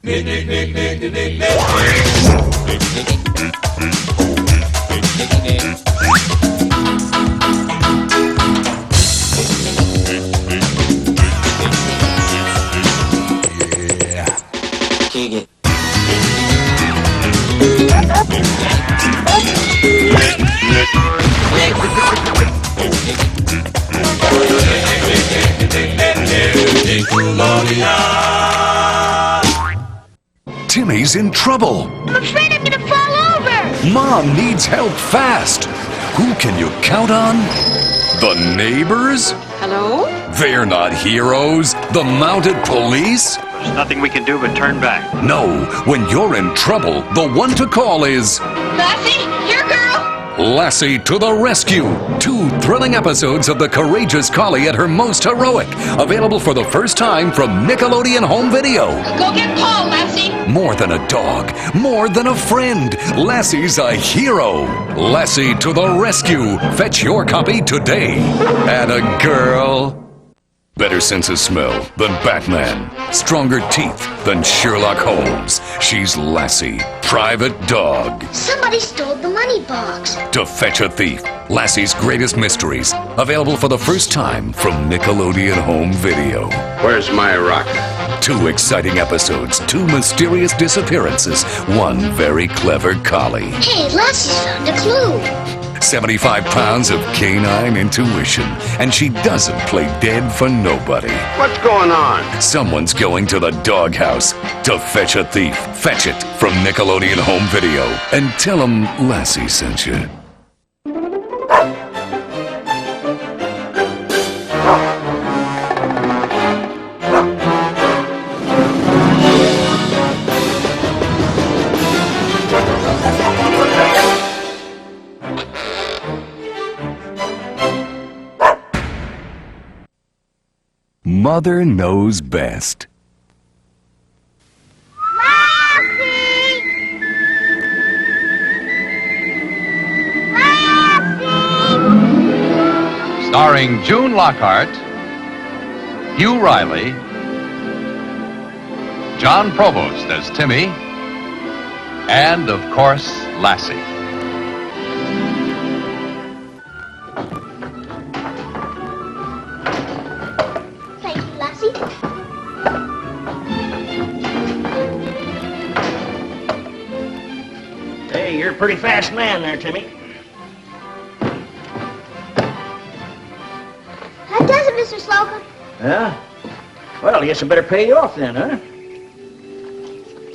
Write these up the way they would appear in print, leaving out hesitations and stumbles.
Kick it. Timmy's in trouble. I'm afraid I'm gonna fall over. Mom needs help fast. Who can you count on? The neighbors? Hello? They're not heroes. The mounted police? There's nothing we can do but turn back. No, when you're in trouble, the one to call is... Lassie, your girl. Lassie to the Rescue. 2 thrilling episodes of the courageous collie at her most heroic. Available for the first time from Nickelodeon Home Video. Go get Paul, Lassie. More than a dog, more than a friend. Lassie's a hero. Lassie to the Rescue. Fetch your copy today. And a girl. Better sense of smell than Batman. Stronger teeth than Sherlock Holmes. She's Lassie, private dog. Somebody stole the money box. To Fetch a Thief, Lassie's Greatest Mysteries. Available for the first time from Nickelodeon Home Video. Where's my rock? 2 exciting episodes, 2 mysterious disappearances, 1 very clever collie. Hey, Lassie's found a clue. 75 pounds of canine intuition, and she doesn't play dead for nobody. What's going on? Someone's going to the doghouse to fetch a thief. Fetch it from Nickelodeon Home Video and tell them Lassie sent you. Mother knows best. Lassie! Lassie! Starring June Lockhart, Hugh Riley, John Provost as Timmy, and, of course, Lassie. Thank you, Lassie. Hey, you're a pretty fast man there, Timmy. That does it, Mr. Slocum. Yeah? Well, I guess I better pay you off then, huh?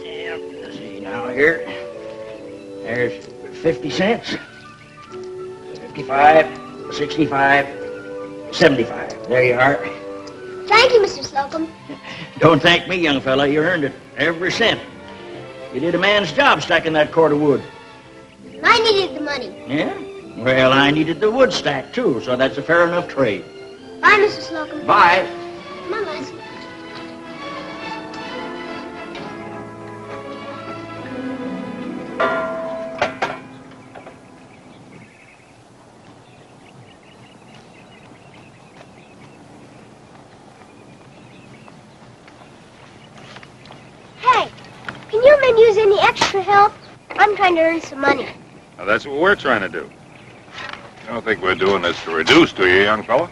Yep, let's see now here. There's 50 cents. 55, 65, 75. There you are. Thank you, Mr. Slocum. Don't thank me, young fella. You earned it. Every cent. You did a man's job stacking that cord of wood. I needed the money. Yeah? Well, I needed the wood stack, too, so that's a fair enough trade. Bye, Mr. Slocum. Bye. Come on, Lassie. Hey, can you men use any extra help? I'm trying to earn some money. Now, that's what we're trying to do. You don't think we're doing this to reduce, do you, young fella?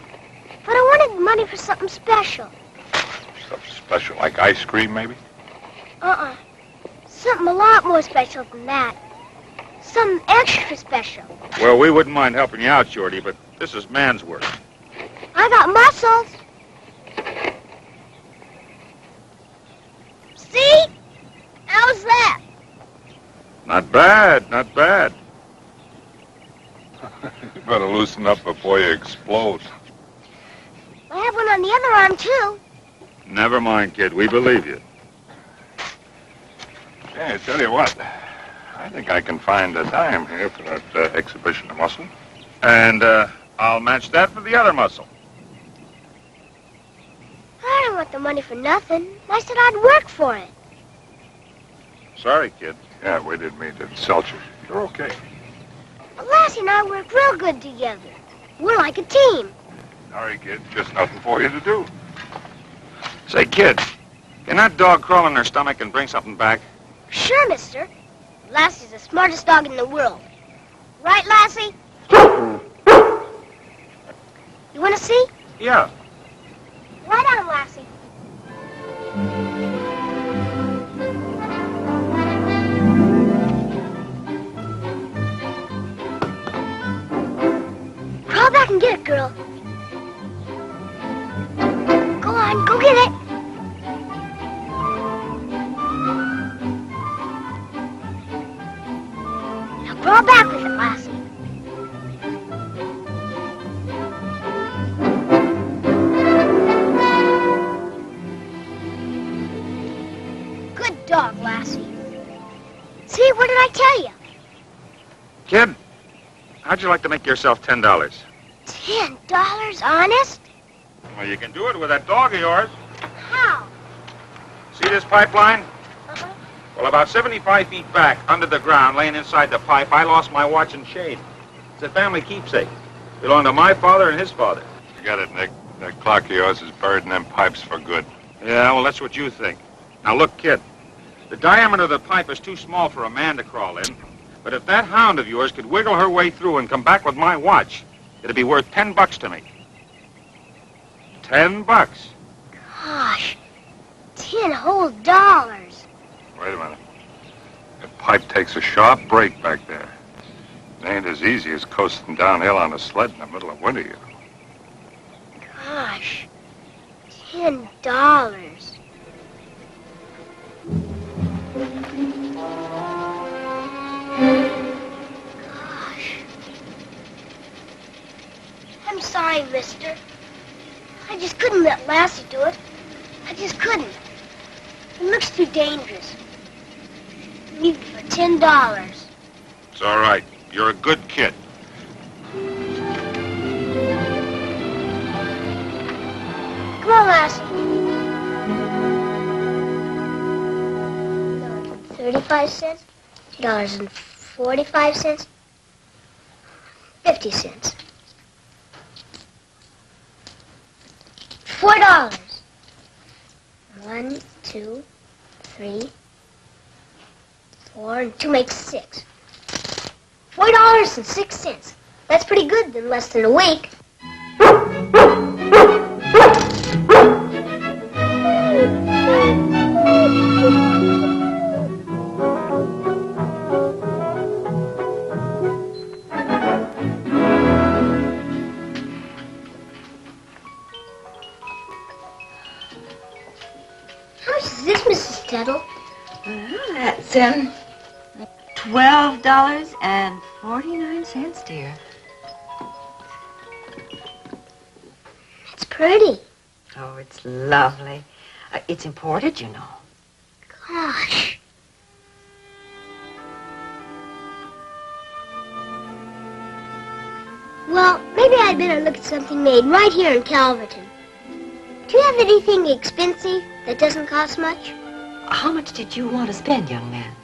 But I wanted the money for something special. Something special, like ice cream, maybe? Uh-uh. Something a lot more special than that. Something extra special. Well, we wouldn't mind helping you out, Shorty, but this is man's work. I got muscles. See? How's that? Not bad, not bad. You better loosen up before you explode. I have one on the other arm, too. Never mind, kid. We believe you. Hey, I tell you what. I think I can find a dime here for that exhibition of muscle. And I'll match that for the other muscle. I don't want the money for nothing. I said I'd work for it. Sorry, kid. Yeah, we didn't mean to insult you. You're okay. Lassie and I work real good together. We're like a team. Sorry, kid. Just nothing for you to do. Say, kid, Can that dog crawl in her stomach and bring something back? Sure, mister. Lassie's the smartest dog in the world. Right, Lassie? You want to see? Yeah. Right on, Lassie. Crawl back and get it, girl. Go on, go get it. Now crawl back with it, Lassie. Good dog, Lassie. See, what did I tell you? Kid, how'd you like to make yourself $10? $10, honest? Well, you can do it with that dog of yours. How? See this pipeline? Uh-huh. Well, about 75 feet back, under the ground, laying inside the pipe, I lost my watch and chain. It's a family keepsake. Belonged to my father and his father. Forget it, Nick. That clock of yours is buried in them pipes for good. Yeah, well, that's what you think. Now, look, kid. The diameter of the pipe is too small for a man to crawl in. But if that hound of yours could wiggle her way through and come back with my watch, it'd be worth $10 to me. $10. Gosh, 10 whole dollars. Wait a minute. That pipe takes a sharp break back there. It ain't as easy as coasting downhill on a sled in the middle of winter, you know. Gosh, $10. Gosh. I'm sorry, mister. I just couldn't let Lassie do it. I just couldn't. It looks too dangerous. Leave it for $10. It's all right. You're a good kid. Come on, Lassie. 35 cents, $2.45, 50 cents. $4. 1, 2, 3, 4, and 2 makes 6. $4.06. That's pretty good in less than a week. How much is this, Mrs. Tuttle? Well, that's $12.49, dear. It's pretty. Oh, it's lovely. It's imported, you know. Gosh. Well, maybe I'd better look at something made right here in Calverton. Do you have anything expensive that doesn't cost much? How much did you want to spend, young man?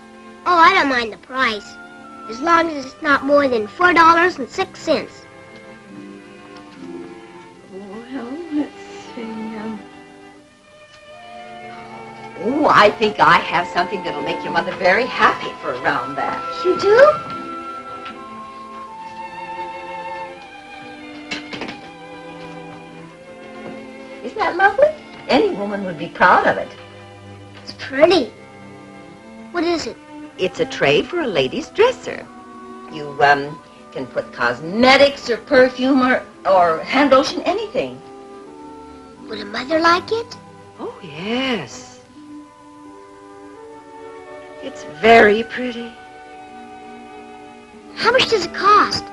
Oh, I don't mind the price, as long as it's not more than $4.06. Well, let's see. Oh, I think I have something that'll make your mother very happy for around that. You do? Isn't that lovely? Any woman would be proud of it. It's pretty. What is it? It's a tray for a lady's dresser. You, can put cosmetics or perfume or hand lotion, anything. Would a mother like it? Oh, yes. It's very pretty. How much does it cost?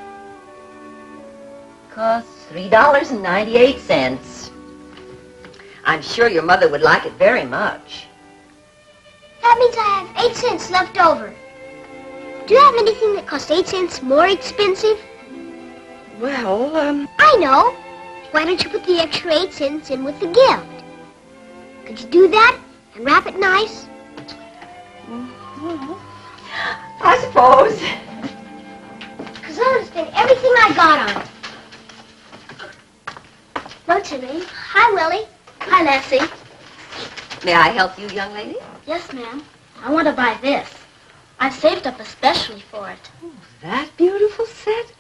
Costs $3.98. I'm sure your mother would like it very much. That means I have 8 cents left over. Do you have anything that costs 8 cents more expensive? Well, I know. Why don't you put the extra 8 cents in with the gift? Could you do that and wrap it nice? I suppose. Because I'm going to spend everything I got on it. No, Timmy. Hi, Willie. Hi, Lassie. May I help you, young lady? Yes, ma'am. I want to buy this. I've saved up especially for it. Oh, that beautiful set?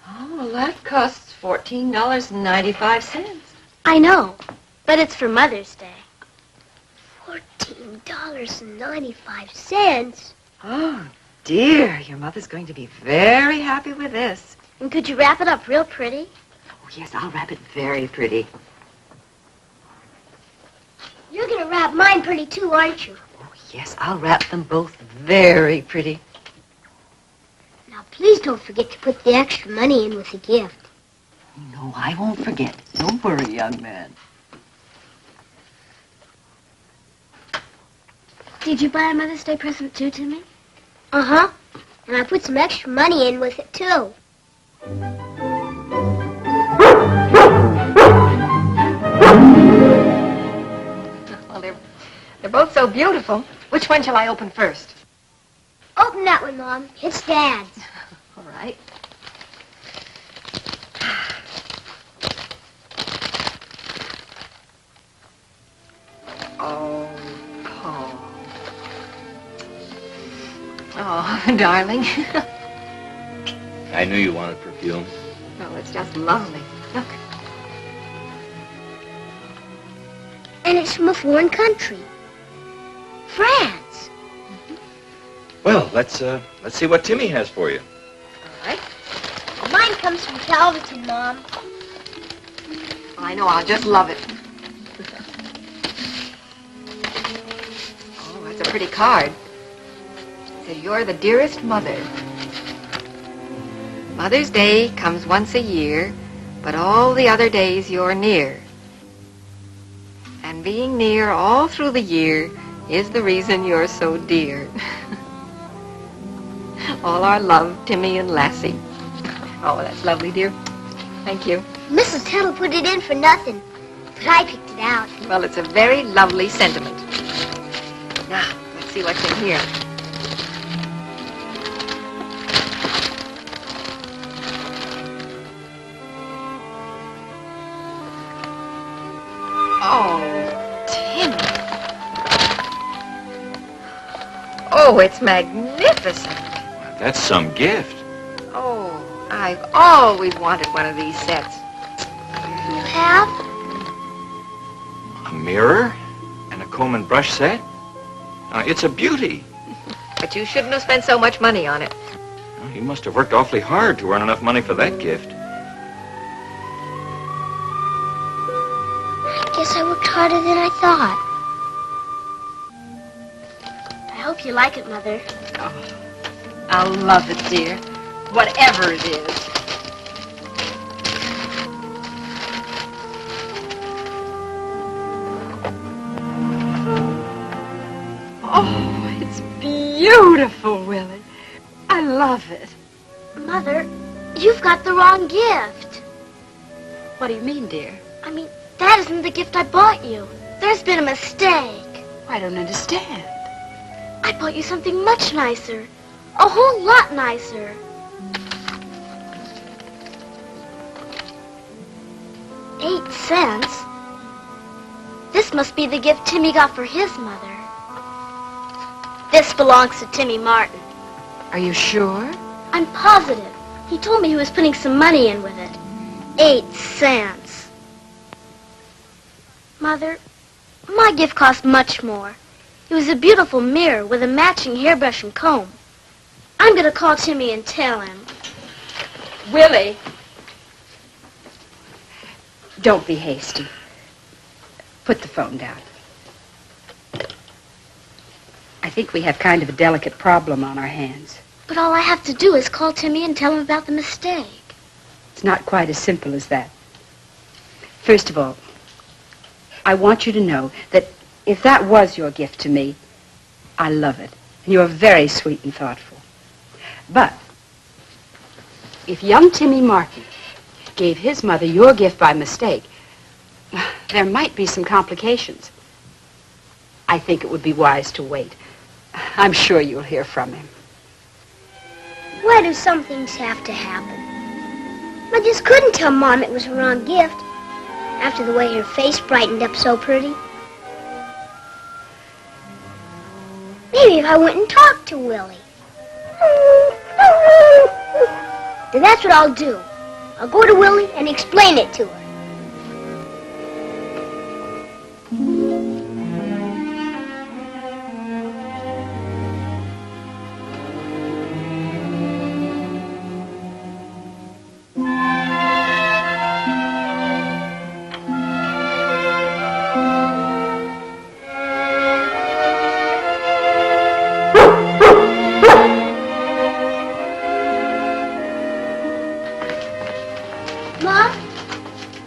Oh, well, that costs $14.95. I know, but it's for Mother's Day. $14.95. Oh, dear. Your mother's going to be very happy with this. And could you wrap it up real pretty? Oh, yes, I'll wrap it very pretty. You're going to wrap mine pretty too, aren't you? Oh, yes, I'll wrap them both very pretty. Now, please don't forget to put the extra money in with the gift. No, I won't forget. Don't worry, young man. Did you buy a Mother's Day present too, Timmy? Uh-huh. And I put some extra money in with it, too. Well, they're both so beautiful. Which one shall I open first? Open that one, Mom. It's Dad's. All right. Oh, Paul. Oh, darling. I knew you wanted perfume. Oh, it's just lovely. Look. And it's from a foreign country. France. Well, let's see what Timmy has for you. All right. Mine comes from Calverton, Mom. I know, I'll just love it. Oh, that's a pretty card. It says, "You're the dearest mother. Mother's Day comes once a year, but all the other days you're near. And being near all through the year is the reason you're so dear. All our love, Timmy and Lassie." Oh, that's lovely, dear. Thank you. Mrs. Tuttle put it in for nothing, but I picked it out. Well, it's a very lovely sentiment. Now, let's see what's in here. Oh, Timmy. Oh, it's magnificent. That's some gift. Oh, I've always wanted one of these sets. You have? A mirror and a comb and brush set. It's a beauty. But you shouldn't have spent so much money on it. Well, you must have worked awfully hard to earn enough money for that gift. I guess I worked harder than I thought. I hope you like it, Mother. Oh, I'll love it, dear. Whatever it is. Oh, it's beautiful, Willie. I love it. Mother, you've got the wrong gift. What do you mean, dear? I mean, that isn't the gift I bought you. There's been a mistake. I don't understand. I bought you something much nicer. A whole lot nicer. $8? This must be the gift Timmy got for his mother. This belongs to Timmy Martin. Are you sure? I'm positive. He told me he was putting some money in with it. 8 cents. Mother, my gift cost much more. It was a beautiful mirror with a matching hairbrush and comb. I'm going to call Timmy and tell him. Willie. Don't be hasty. Put the phone down. I think we have kind of a delicate problem on our hands. But all I have to do is call Timmy and tell him about the mistake. It's not quite as simple as that. First of all, I want you to know that if that was your gift to me, I love it. And you're very sweet and thoughtful. But if young Timmy Martin gave his mother your gift by mistake, there might be some complications. I think it would be wise to wait. I'm sure you'll hear from him. Why do some things have to happen? I just couldn't tell Mom it was a wrong gift after the way her face brightened up so pretty. Maybe if I went and talked to Willie. Then that's what I'll do. I'll go to Willie and explain it to her. Mom,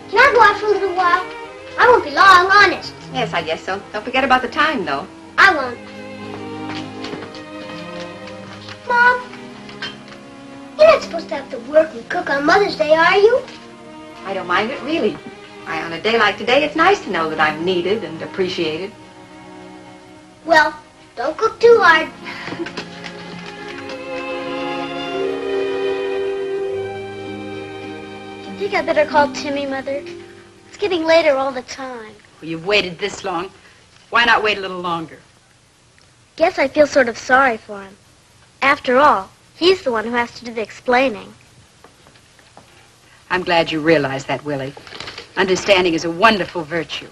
can I go out for a little while? I won't be long, honest. Yes, I guess so. Don't forget about the time, though. I won't. Mom, you're not supposed to have to work and cook on Mother's Day, are you? I don't mind it, really. Why, on a day like today, it's nice to know that I'm needed and appreciated. Well, don't cook too hard. I think I better call Timmy, Mother. It's getting later all the time. Well, you've waited this long. Why not wait a little longer? Guess I feel sort of sorry for him. After all, he's the one who has to do the explaining. I'm glad you realize that, Willie. Understanding is a wonderful virtue.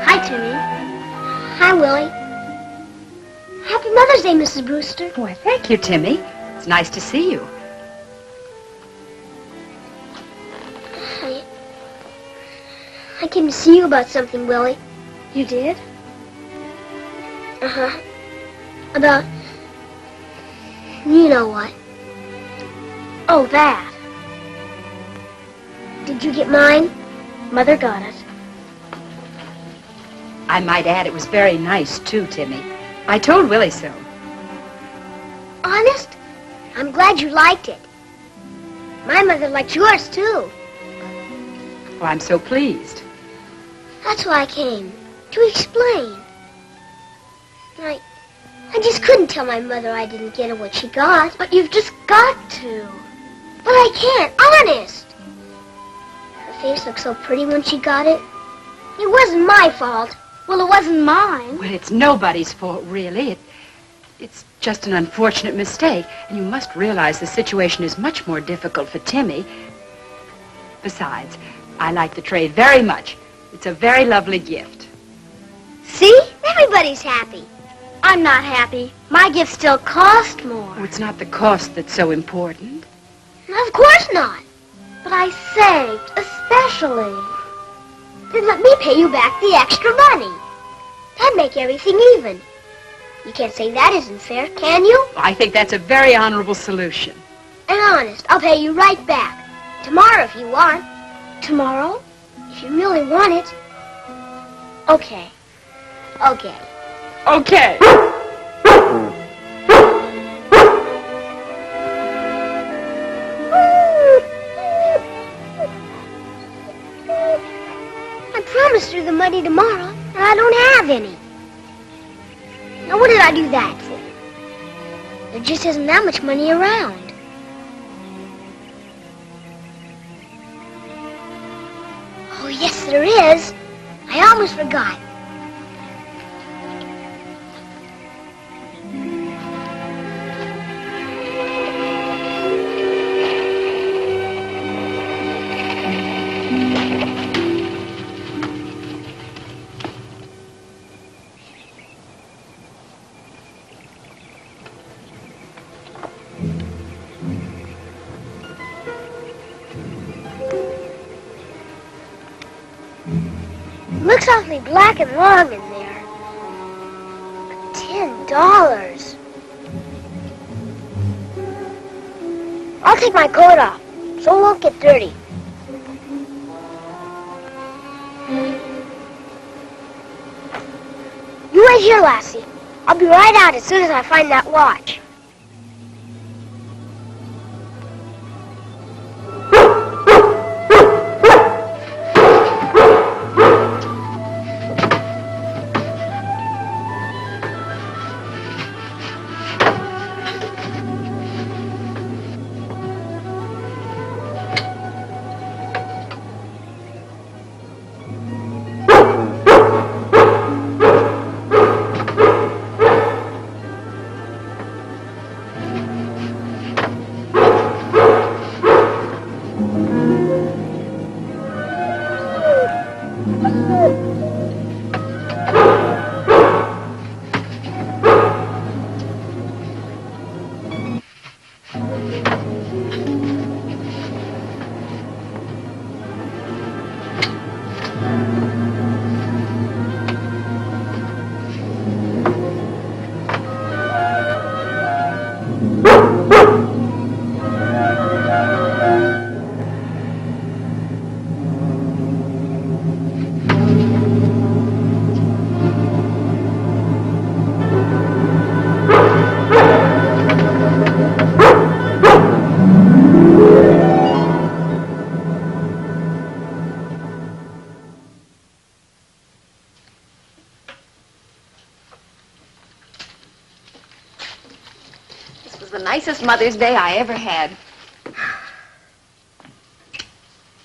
Hi, Timmy. Hi, Willie. Happy Mother's Day, Mrs. Brewster. Why, thank you, Timmy. It's nice to see you. I came to see you about something, Willie. You did? Uh-huh. About... you know what. Oh, that. Did you get mine? Mother got it. I might add, it was very nice, too, Timmy. I told Willie so. Honest? I'm glad you liked it. My mother liked yours, too. Oh, I'm so pleased. That's why I came. To explain. I just couldn't tell my mother I didn't get her what she got. But you've just got to. But I can't, honest. Her face looked so pretty when she got it. It wasn't my fault. Well, it wasn't mine. Well, it's nobody's fault, really. It's just an unfortunate mistake. And you must realize the situation is much more difficult for Timmy. Besides, I like the tray very much. It's a very lovely gift. See? Everybody's happy. I'm not happy. My gift still cost more. Oh, it's not the cost that's so important. Of course not. But I saved, especially. Then let me pay you back the extra money. That'd make everything even. You can't say that isn't fair, can you? I think that's a very honorable solution. And honest, I'll pay you right back. Tomorrow if you want. Tomorrow? If you really want it. Okay. Okay. Okay. I promised her the money tomorrow, and I don't have any. Now what did I do that for? There just isn't that much money around. Oh, yes, there is. I almost forgot. Looks awfully black and long in there. $10. I'll take my coat off, so it won't get dirty. You wait here, Lassie. I'll be right out as soon as I find that watch. This was the nicest Mother's Day I ever had.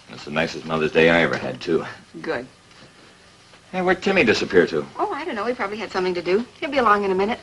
That's the nicest Mother's Day I ever had, too. Good. Hey, where'd Timmy disappear to? Oh, I don't know. He probably had something to do. He'll be along in a minute.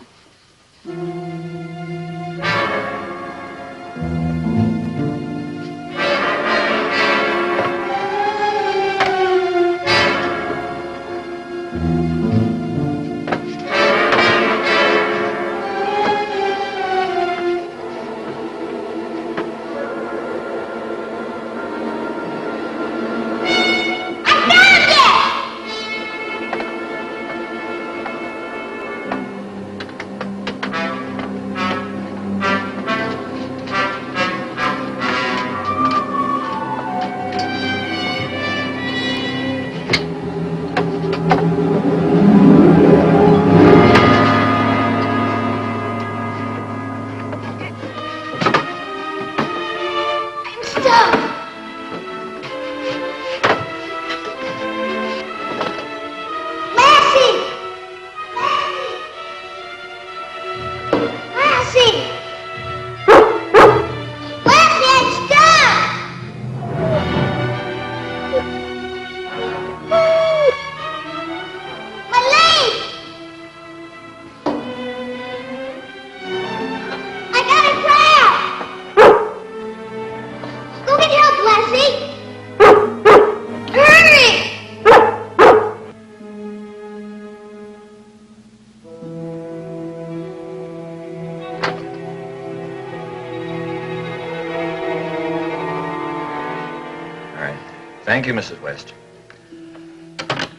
Thank you, Mrs. West.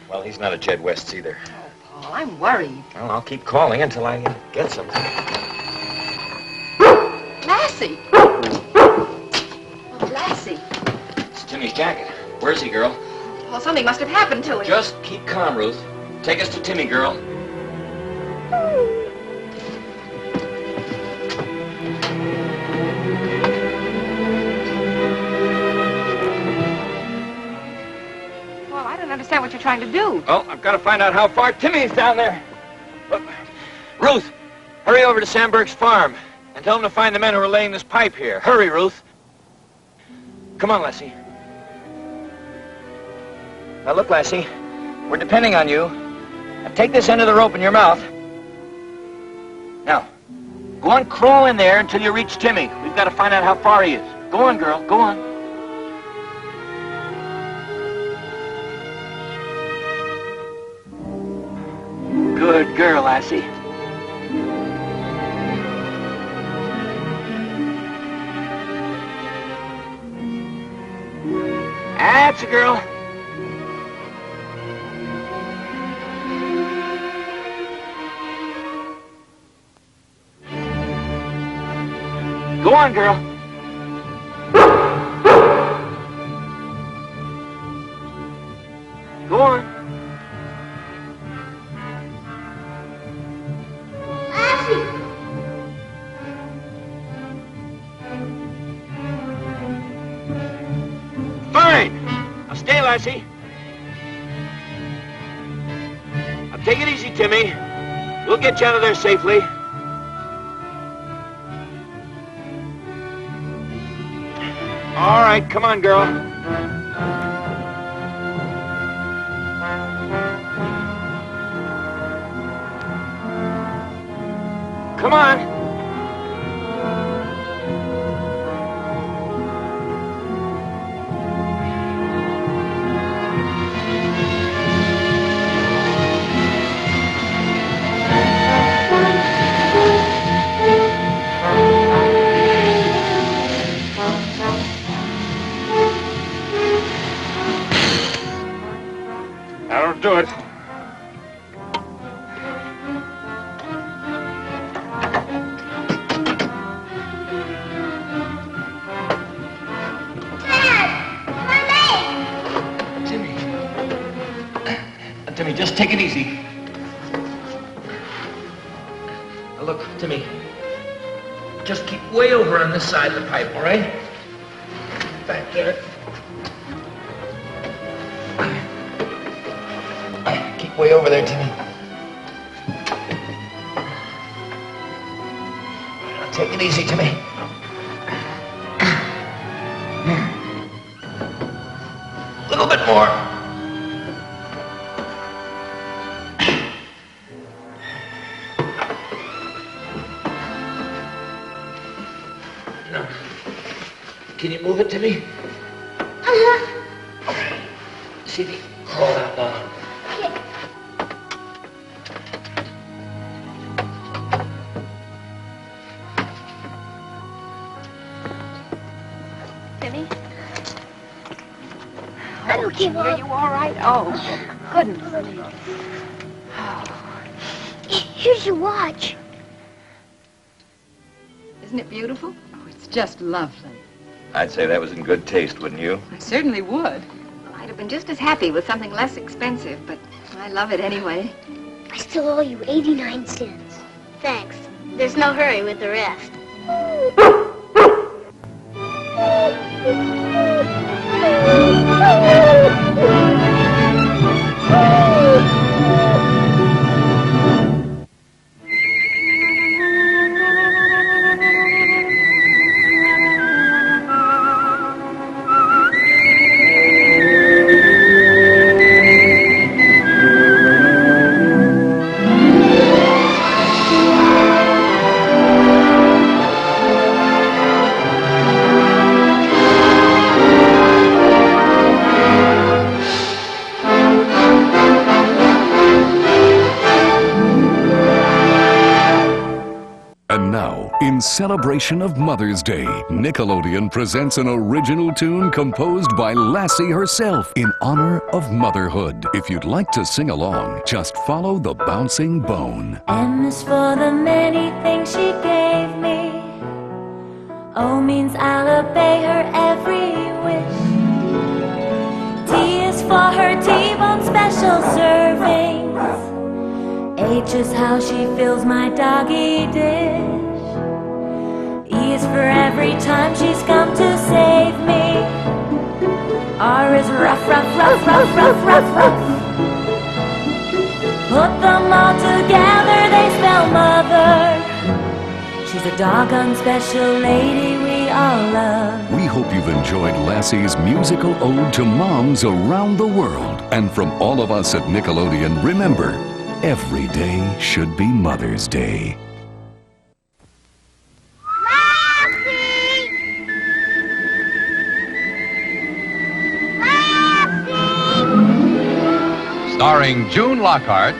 Well, he's not a Jed West either. Oh, Paul, I'm worried. Well, I'll keep calling until I get something. Lassie! Oh, Lassie. It's Timmy's jacket. Where's he, girl? Well, something must have happened to him. Just keep calm, Ruth. Take us to Timmy, girl. Understand what you're trying to do. Well, I've got to find out how far Timmy's down there. Ruth, hurry over to Sandberg's farm and tell him to find the men who are laying this pipe here. Hurry, Ruth. Come on, Lassie. Now, look, Lassie, we're depending on you. Now, take this end of the rope in your mouth. Now, go on, crawl in there until you reach Timmy. We've got to find out how far he is. Go on, girl, go on. Good girl, Lassie. That's a girl. Go on, girl. Go on. Fine. Now stay, Lassie. Now take it easy, Timmy. We'll get you out of there safely. All right, come on, girl. Come on. Timmy, just take it easy. Now look, Timmy. Just keep way over on this side of the pipe, all right? Back there. Keep way over there, Timmy. Now take it easy, Timmy. A little bit more. Can you move it, Timmy? Okay. See if you hold that down. Timmy? I'm okay, Mom. Are you all right? Oh, goodness. Here's your watch. Isn't it beautiful? Oh, it's just lovely. I'd say that was in good taste, wouldn't you? I certainly would. Well, I'd have been just as happy with something less expensive, but I love it anyway. I still owe you 89 cents. Thanks. There's no hurry with the rest. And now, in celebration of Mother's Day, Nickelodeon presents an original tune composed by Lassie herself in honor of motherhood. If you'd like to sing along, just follow the bouncing bone. M is for the many things she gave me. O means I'll obey her every wish. T is for her T-bone special servings. H is how she fills my doggy dish. E is for every time she's come to save me. R is rough, rough, rough, rough, rough, rough, rough. Put them all together, they spell mother. She's a doggone special lady we all love. We hope you've enjoyed Lassie's musical ode to moms around the world. And from all of us at Nickelodeon, remember, every day should be Mother's Day. Starring June Lockhart,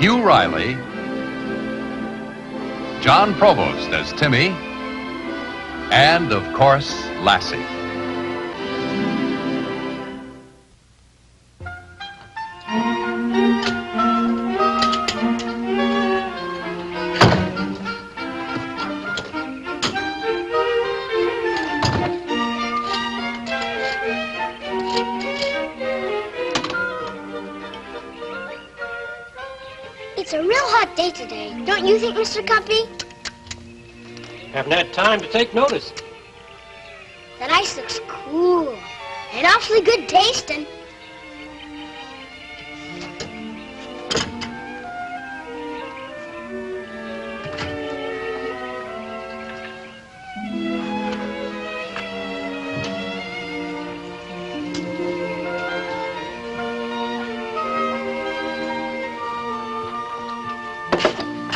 Hugh Riley, John Provost as Timmy, and, of course, Lassie. It's a real hot day today, don't you think, Mr. Cuppy? Haven't had time to take notice. That ice looks cool and awfully good tasting.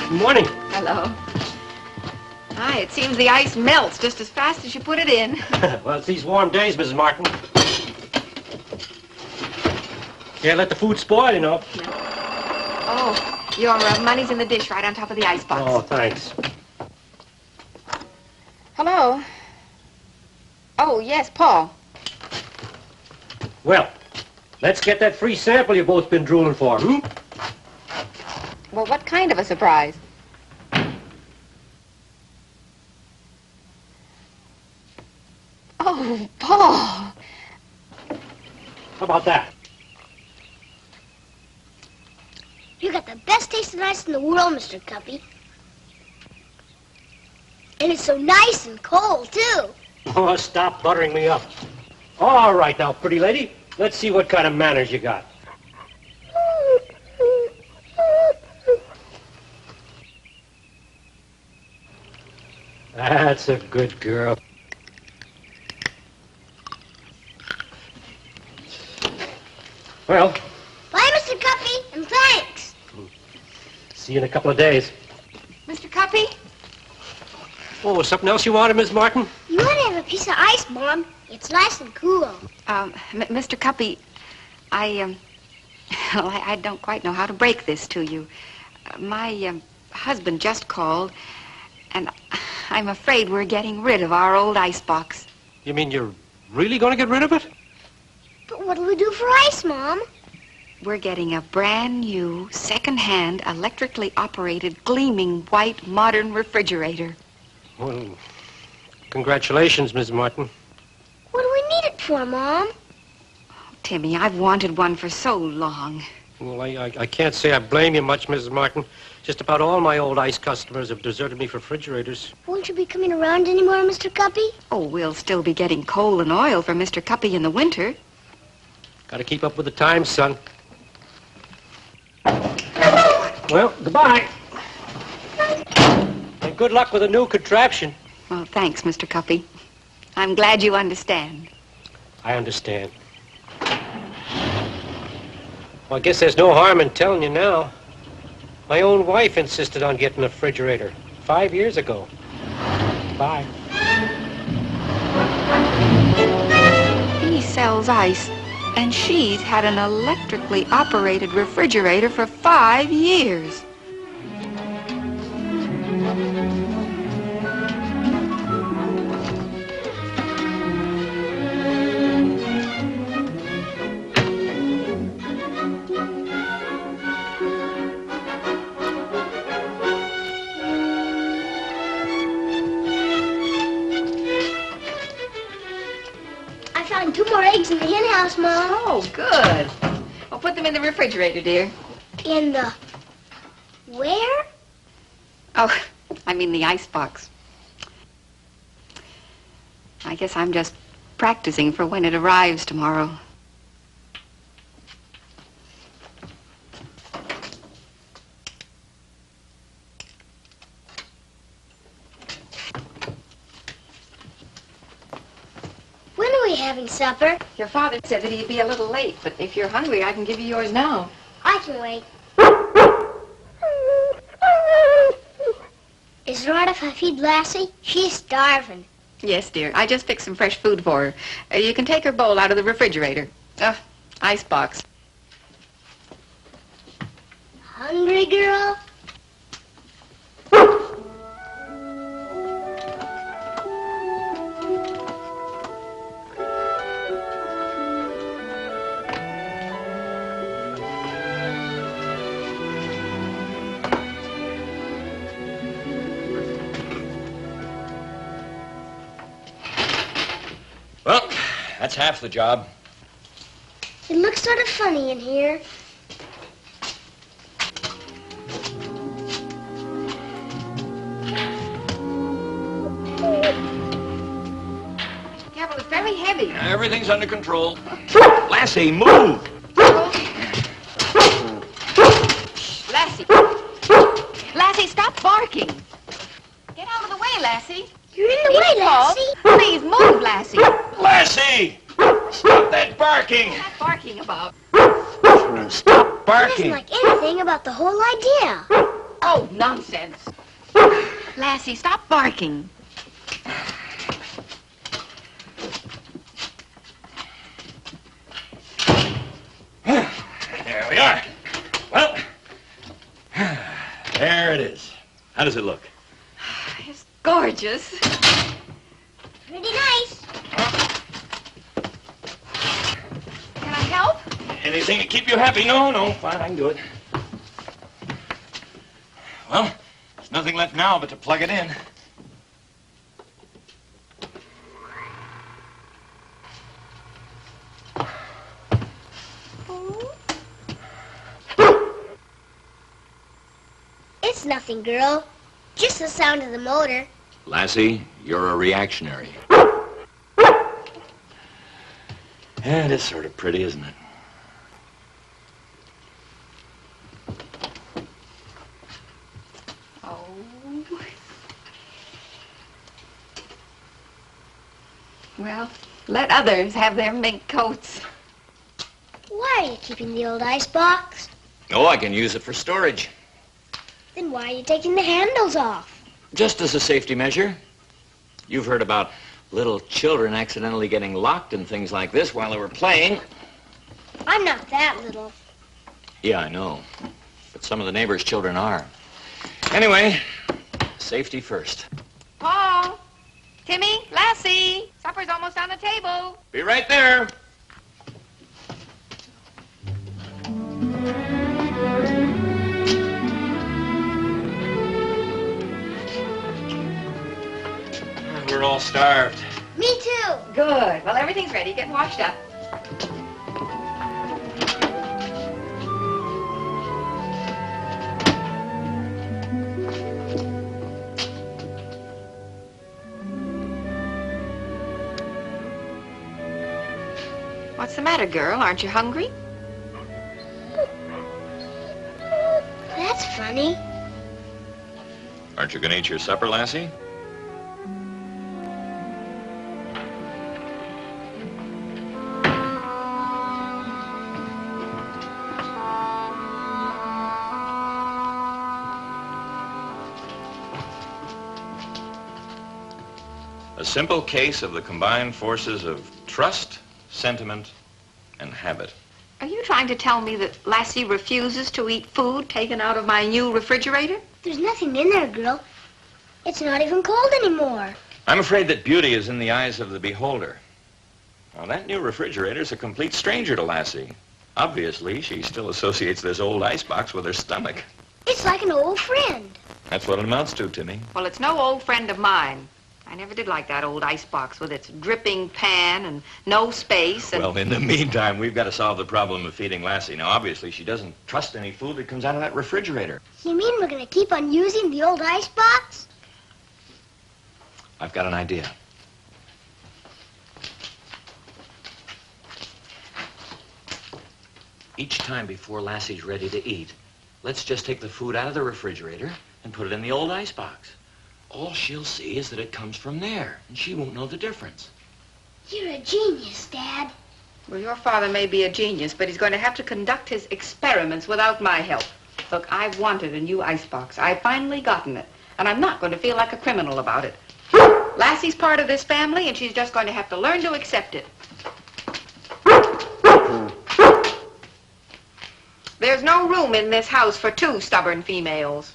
Good morning. Hello. Hi, it seems the ice melts just as fast as you put it in. Well, it's these warm days, Mrs. Martin. Can't let the food spoil, you know. No. Oh, your money's in the dish right on top of the icebox. Oh, thanks. Hello. Oh, yes, Paul. Well, let's get that free sample you've both been drooling for, hmm? Well, what kind of a surprise? Oh, Paul. How about that? You got the best tasting ice in the world, Mr. Cuppy. And it's so nice and cold, too. Oh, stop buttering me up. All right now, pretty lady. Let's see what kind of manners you got. That's a good girl. Well, Bye, Mr. Cuppy, and thanks. see you in a couple of days. Mr. Cuppy? Oh, something else you wanted, Miss Martin? You want to have a piece of ice, Mom? It's nice and cool. Mr. Cuppy, I don't quite know how to break this to you. My husband just called, and I'm afraid we're getting rid of our old icebox. You mean you're really going to get rid of it? But what'll we do for ice, Mom? We're getting a brand new, second-hand, electrically operated, gleaming white modern refrigerator. Well, congratulations, Miss Martin. What do we need it for, Mom? Timmy, I've wanted one for so long. Well, I can't say I blame you much, Mrs. Martin. Just about all my old ice customers have deserted me for refrigerators. Won't you be coming around anymore, Mr. Cuppy? Oh, we'll still be getting coal and oil for Mr. Cuppy in the winter. Got to keep up with the times, son. Well, goodbye. And good luck with the new contraption. Well, thanks, Mr. Cuppy. I'm glad you understand. I understand. Well, I guess there's no harm in telling you now. My own wife insisted on getting a refrigerator 5 years ago. Bye. He sells ice, and she's had an electrically operated refrigerator for 5 years. I found 2 more eggs in the hen house, Mom. Oh, good. Well, put them in the refrigerator, dear. In the... where? Oh, I mean the icebox. I guess I'm just practicing for when it arrives tomorrow. When are we having supper? Your father said that he'd be a little late, but if you're hungry, I can give you yours now. I can wait. Is it all right if I feed Lassie? She's starving. Yes, dear. I just fixed some fresh food for her. You can take her bowl out of the refrigerator. Icebox. Hungry girl? Well, that's half the job. It looks sort of funny in here. Careful, it's very heavy. Everything's under control. Lassie, move! Lassie. Lassie, stop barking. Get out of the way, Lassie. You're in the way, Lassie. Please move, Lassie. Lassie! Stop that barking! What's that barking about? Stop He barking! doesn't like anything about the whole idea. Oh, nonsense. Lassie, stop barking. There we are. Well, there it is. How does it look? It's gorgeous. Pretty nice. Can I help? Anything to keep you happy? No, fine, I can do it. Well, there's nothing left now but to plug it in. It's nothing, girl. Just the sound of the motor. Lassie, you're a reactionary. Yeah, it is sort of pretty, isn't it? Oh. Well, let others have their mink coats. Why are you keeping the old icebox? Oh, I can use it for storage. Then why are you taking the handles off? Just as a safety measure. You've heard about little children accidentally getting locked in things like this while they were playing. I'm not that little. Yeah, I know. But some of the neighbors' children are. Anyway, safety first. Paul! Timmy! Lassie! Supper's almost on the table. Be right there. We're all starved. Me too. Good. Well, everything's ready. Get washed up. What's the matter, girl? Aren't you hungry? That's funny. Aren't you going to eat your supper, Lassie? A simple case of the combined forces of trust, sentiment, and habit. Are you trying to tell me that Lassie refuses to eat food taken out of my new refrigerator? There's nothing in there, girl. It's not even cold anymore. I'm afraid that beauty is in the eyes of the beholder. Now, that new refrigerator's a complete stranger to Lassie. Obviously, she still associates this old icebox with her stomach. It's like an old friend. That's what it amounts to, Timmy. Well, it's no old friend of mine. I never did like that old icebox with its dripping pan and no space and... Well, in the meantime, we've got to solve the problem of feeding Lassie. Now, obviously, she doesn't trust any food that comes out of that refrigerator. You mean we're going to keep on using the old icebox? I've got an idea. Each time before Lassie's ready to eat, let's just take the food out of the refrigerator and put it in the old icebox. All she'll see is that it comes from there, and she won't know the difference. You're a genius, Dad. Well, your father may be a genius, but he's going to have to conduct his experiments without my help. Look, I've wanted a new icebox. I've finally gotten it, and I'm not going to feel like a criminal about it. Lassie's part of this family, and she's just going to have to learn to accept it. There's no room in this house for two stubborn females.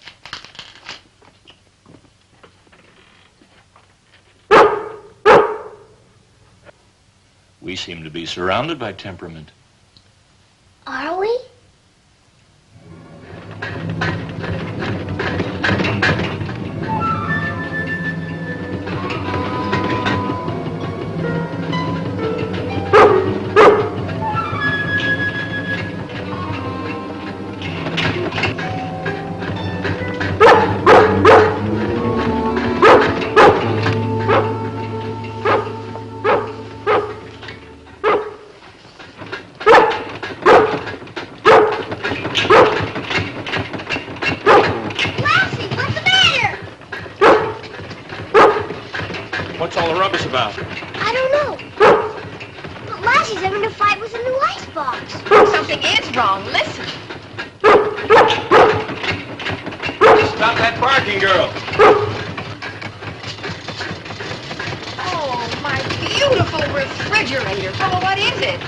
We seem to be surrounded by temperament. Are we? What's all the rubbis about? I don't know. But Lassie's having a fight with a new icebox. Something is wrong. Listen. Stop that barking, girl. Oh, my beautiful refrigerator. Oh, what is it?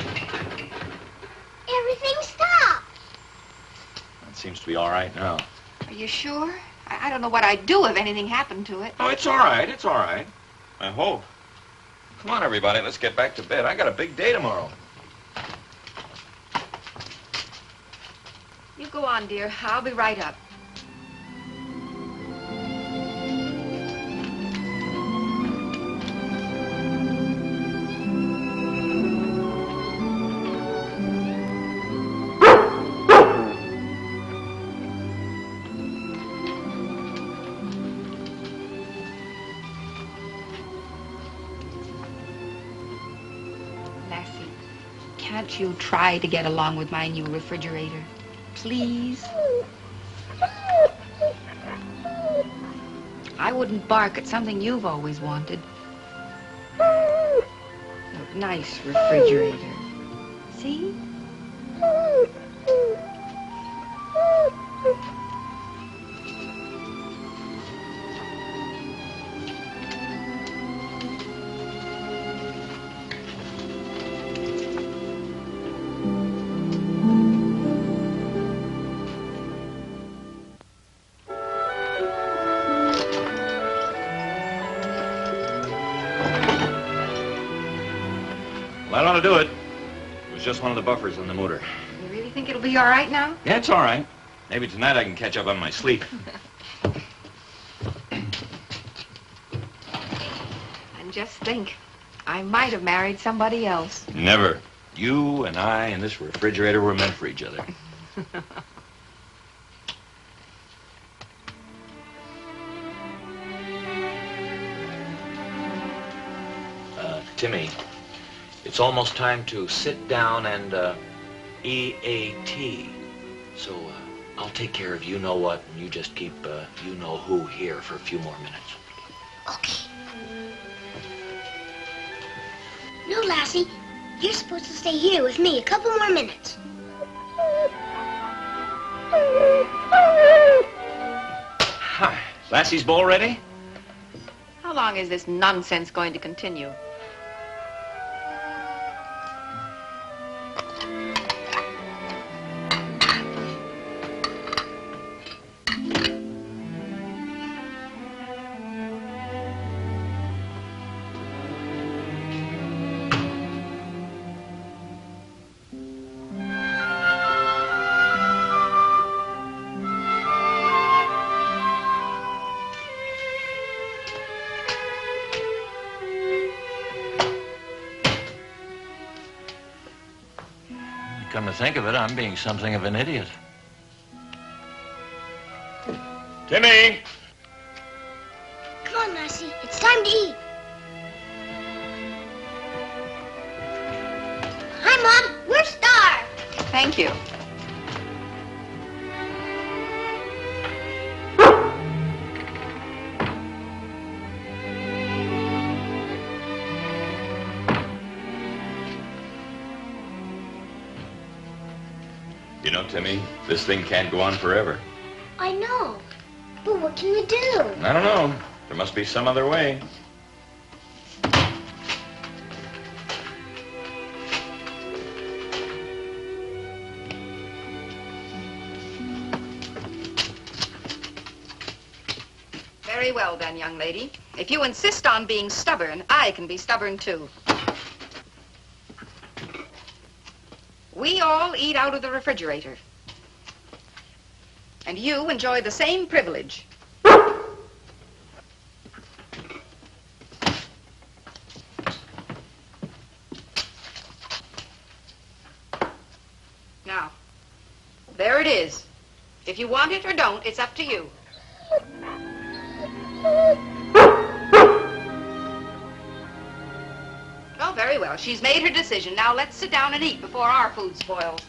Everything stopped. That seems to be all right now. Are you sure? I don't know what I'd do if anything happened to it. Oh, it's all right. It's all right. I hope. Come on, everybody. Let's get back to bed. I got a big day tomorrow. You go on, dear. I'll be right up. Can't you try to get along with my new refrigerator? Please? I wouldn't bark at something you've always wanted. A nice refrigerator. See? Well, that ought to do it. It was just one of the buffers on the motor. You really think it'll be all right now? Yeah, it's all right. Maybe tonight I can catch up on my sleep. And just think, I might have married somebody else. Never. You and I and this refrigerator were meant for each other. Timmy, it's almost time to sit down and EAT. So I'll take care of you-know-what, and you just keep you-know-who here for a few more minutes. Okay. No, Lassie. You're supposed to stay here with me a couple more minutes. Hi. Lassie's bowl ready? How long is this nonsense going to continue? Come to think of it, I'm being something of an idiot. Timmy! Come on, Lassie. It's time to eat. Hi, Mom. We're starved. Thank you. You know, Timmy, this thing can't go on forever. I know. But what can we do? I don't know. There must be some other way. Very well then, young lady. If you insist on being stubborn, I can be stubborn too. We all eat out of the refrigerator. And you enjoy the same privilege. Now, there it is. If you want it or don't, it's up to you. Oh, very well. She's made her decision. Now let's sit down and eat before our food spoils.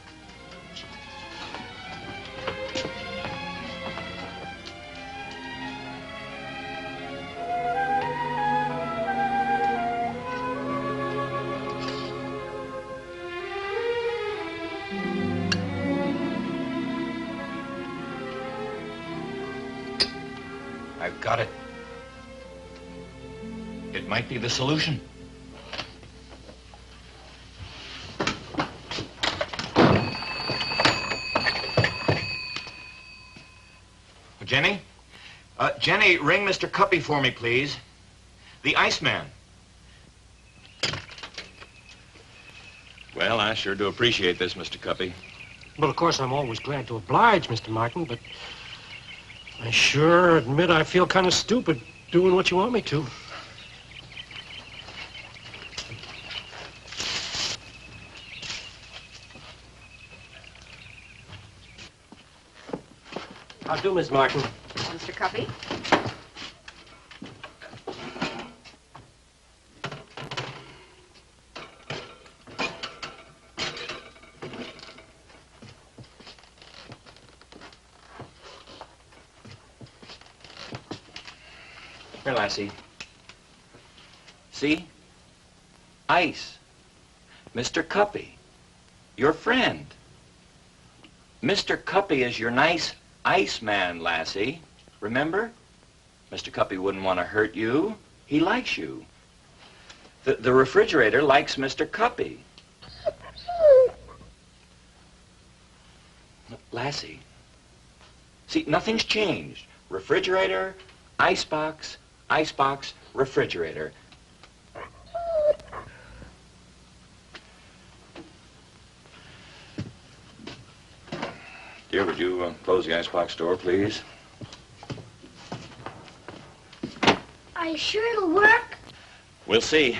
I've got it. It might be the solution. Jenny? Jenny, ring Mr. Cuppy for me, please. The Iceman. Well, I sure do appreciate this, Mr. Cuppy. Well, of course, I'm always glad to oblige, Mr. Martin, but I sure admit I feel kind of stupid doing what you want me to. How do, Miss Martin? Mr. Cuppy? Here, Lassie. See? Ice. Mr. Cuppy. Your friend. Mr. Cuppy is your nice ice man, Lassie. Remember? Mr. Cuppy wouldn't want to hurt you. He likes you. The refrigerator likes Mr. Cuppy. Lassie. See, nothing's changed. Refrigerator, icebox, refrigerator. Dear, would you close the icebox door, please? Are you sure it'll work? We'll see.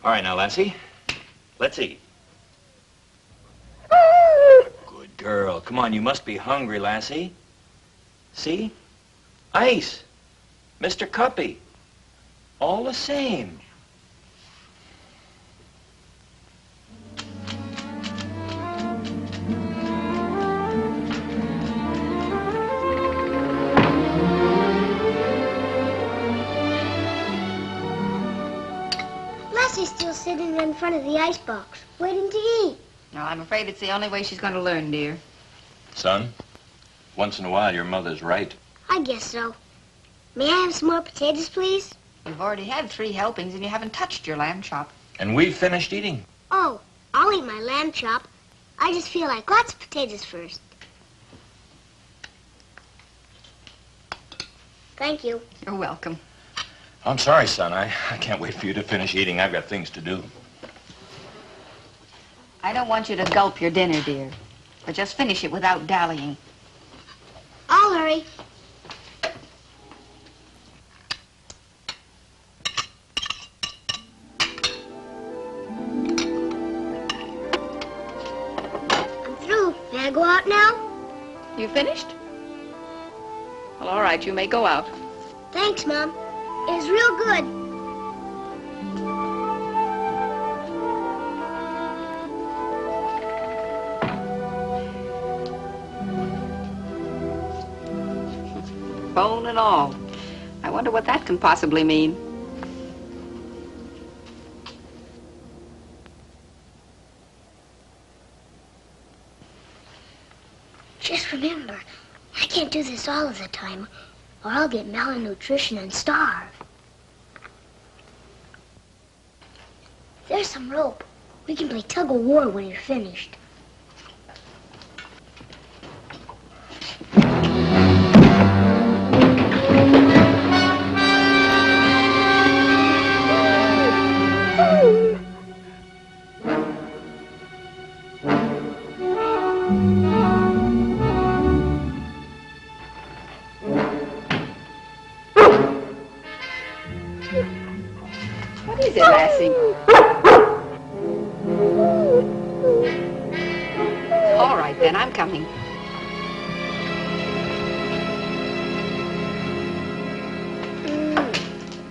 All right, now, Lassie, let's eat. Good girl. Come on, you must be hungry, Lassie. See? Ice. Mr. Cuppy. All the same. Lassie's still sitting in front of the icebox, waiting to eat. No, I'm afraid it's the only way she's going to learn, dear. Son, once in a while, your mother's right. I guess so. May I have some more potatoes, please? You've already had 3 helpings and you haven't touched your lamb chop. And we've finished eating. Oh, I'll eat my lamb chop. I just feel like lots of potatoes first. Thank you. You're welcome. I'm sorry, son. I can't wait for you to finish eating. I've got things to do. I don't want you to gulp your dinner, dear. But just finish it without dallying. I'll hurry. I'm through. May I go out now? You finished? Well, all right, you may go out. Thanks, Mom. It was real good. Bone and all. I wonder what that can possibly mean. Just remember, I can't do this all of the time, or I'll get malnutrition and starve. There's some rope. We can play tug-of-war when you're finished. What is it, Lassie? All right, then, I'm coming.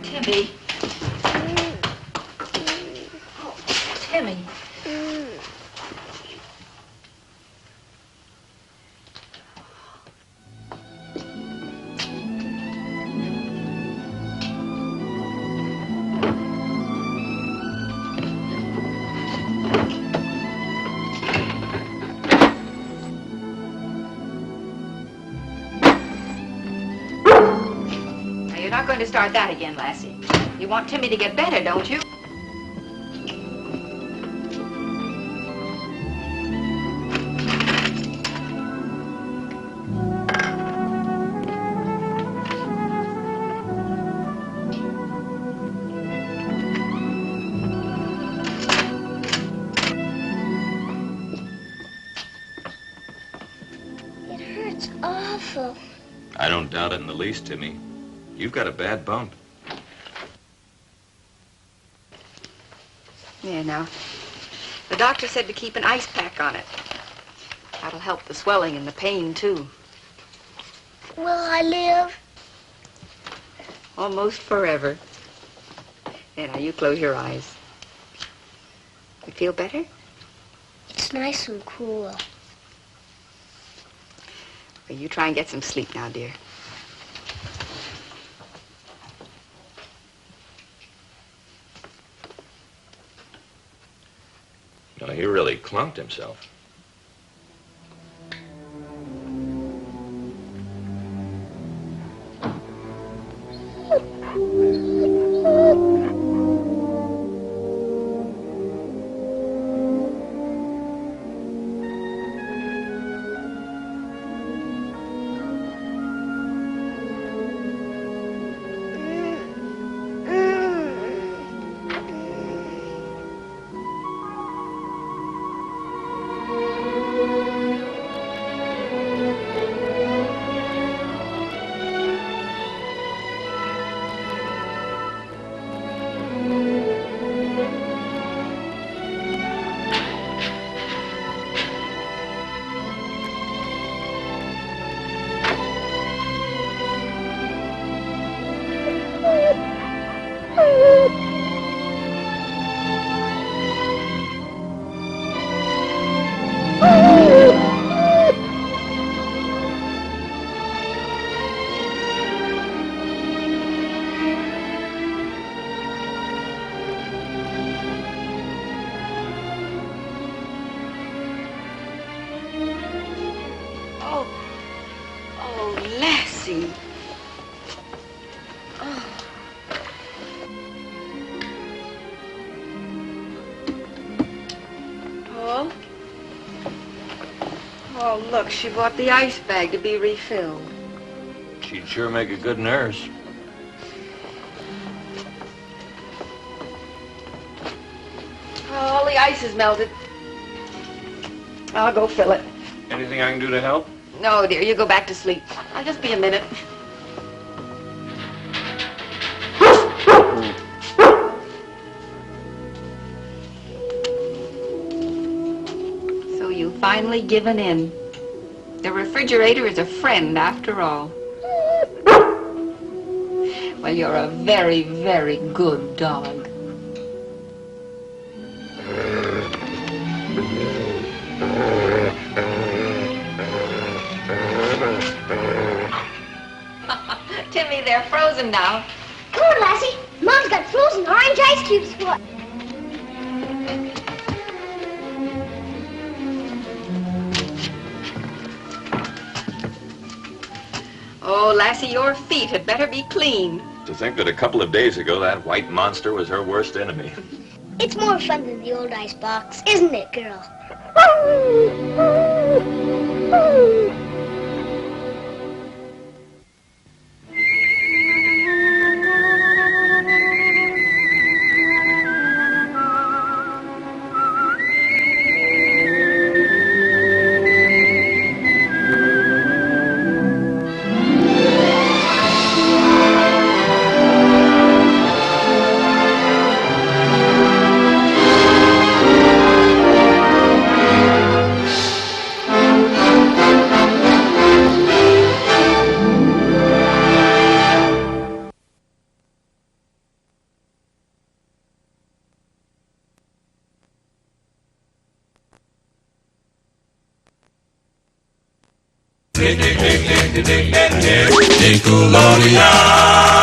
Timmy. Oh, Timmy. You're not going to start that again, Lassie. You want Timmy to get better, don't you? It hurts awful. I don't doubt it in the least, Timmy. You've got a bad bump. Yeah, now. The doctor said to keep an ice pack on it. That'll help the swelling and the pain, too. Will I live? Almost forever. Yeah, now you close your eyes. You feel better? It's nice and cool. Well, you try and get some sleep now, dear. No, he really clunked himself. Oh, Lassie. Oh. Oh, look, she bought the ice bag to be refilled. She'd sure make a good nurse. Oh, the ice is melted. I'll go fill it. Anything I can do to help? No, dear, you go back to sleep. I'll just be a minute. So you've finally given in. The refrigerator is a friend after all. Well, you're a very, very good dog. Timmy, they're frozen now. Come on, Lassie. Mom's got frozen orange ice cubes for us. Oh, Lassie, your feet had better be clean. To think that a couple of days ago that white monster was her worst enemy. It's more fun than the old ice box, isn't it, girl? Nickelodeon.